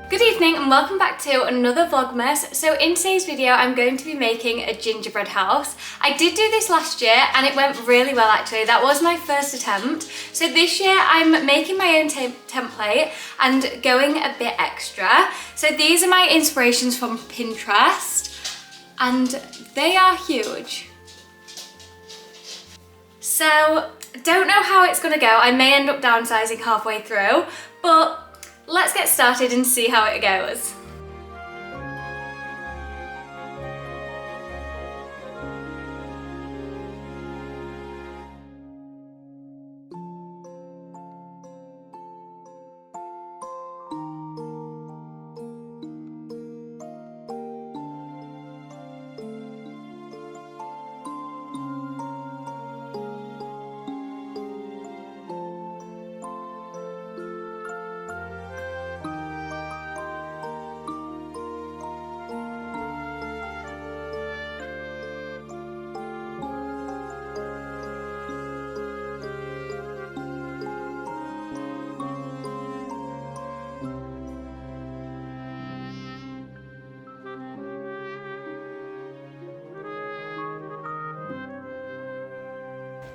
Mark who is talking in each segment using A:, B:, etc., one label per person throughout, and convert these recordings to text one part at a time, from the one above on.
A: Good evening and welcome back to another Vlogmas. So in today's video I'm going to be making a gingerbread house. I did do this last year and it went really well actually. That was my first attempt. So this year I'm making my own template and going a bit extra. So these are my inspirations from Pinterest and they are huge. So don't know how it's gonna go. I may end up downsizing halfway through, but let's get started and see how it goes.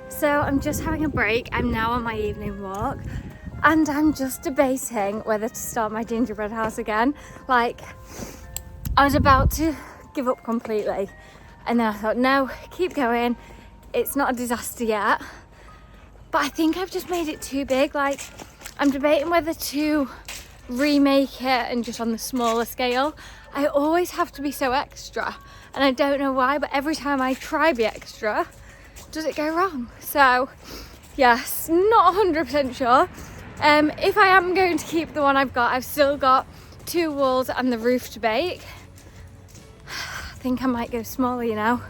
A: So I'm just having a break. I'm now on my evening walk and I'm just debating whether to start my gingerbread house again. Like, I was about to give up completely and then I thought, no, keep going. It's not a disaster yet. But I think I've just made it too big. Like, I'm debating whether to remake it and just on the smaller scale. I always have to be so extra and I don't know why, but every time I try be extra, does it go wrong? So yes, not 100% sure. If I am going to keep the one I've got, I've still got 2 walls and the roof to bake. I think I might go smaller, you know.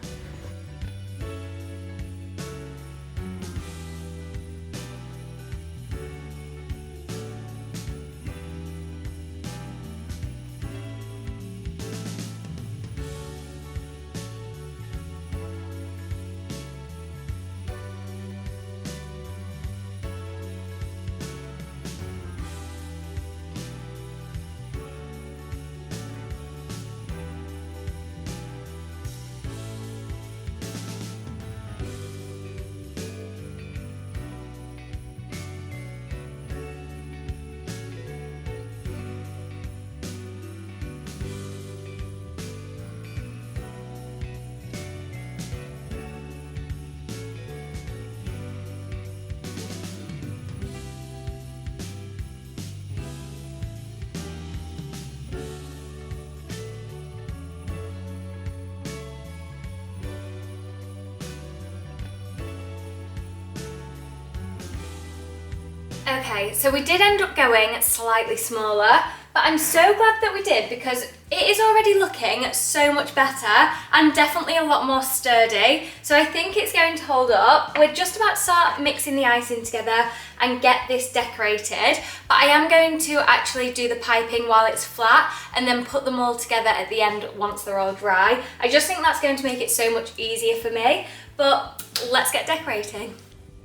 A: Okay, so we did end up going slightly smaller, but I'm so glad that we did because it is already looking so much better and definitely a lot more sturdy. So I think it's going to hold up. We're just about to start mixing the icing together and get this decorated, but I am going to actually do the piping while it's flat and then put them all together at the end once they're all dry. I just think that's going to make it so much easier for me, but let's get decorating.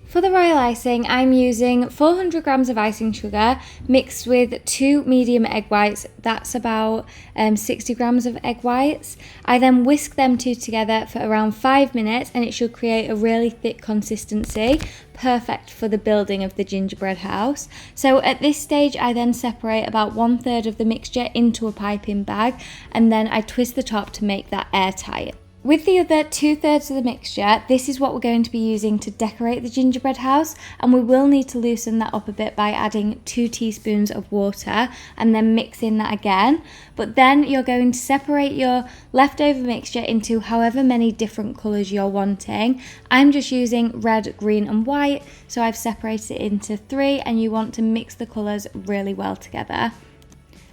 A: For the royal icing, I'm using 400 grams of icing sugar mixed with 2 medium egg whites. That's about 60 grams of egg whites. I then whisk them two together for around 5 minutes and it should create a really thick consistency, perfect for the building of the gingerbread house. So at this stage, I then separate about 1/3 of the mixture into a piping bag and then I twist the top to make that airtight. With the other 2/3 of the mixture, this is what we're going to be using to decorate the gingerbread house, and we will need to loosen that up a bit by adding 2 teaspoons of water and then mixing that again. But then you're going to separate your leftover mixture into however many different colours you're wanting. I'm just using red, green and white, so I've separated it into 3 and you want to mix the colours really well together.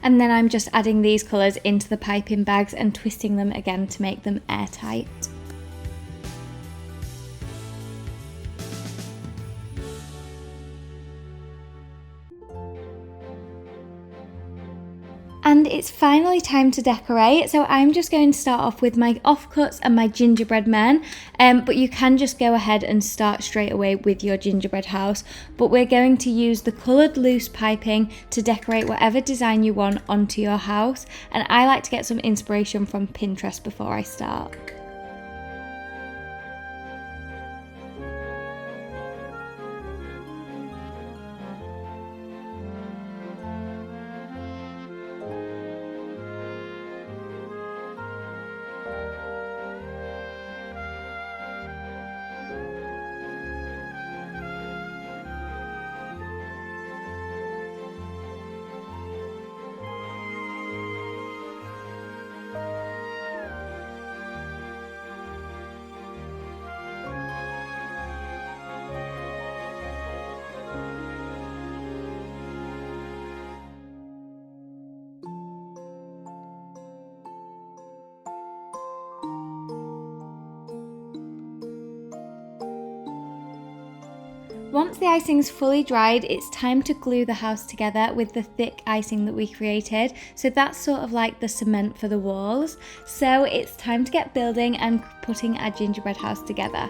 A: And then I'm just adding these colours into the piping bags and twisting them again to make them airtight. And it's finally time to decorate, so I'm just going to start off with my offcuts and my gingerbread men, but you can just go ahead and start straight away with your gingerbread house. But we're going to use the coloured loose piping to decorate whatever design you want onto your house, and I like to get some inspiration from Pinterest before I start. Once the icing's fully dried, it's time to glue the house together with the thick icing that we created. So that's sort of like the cement for the walls. So it's time to get building and putting our gingerbread house together.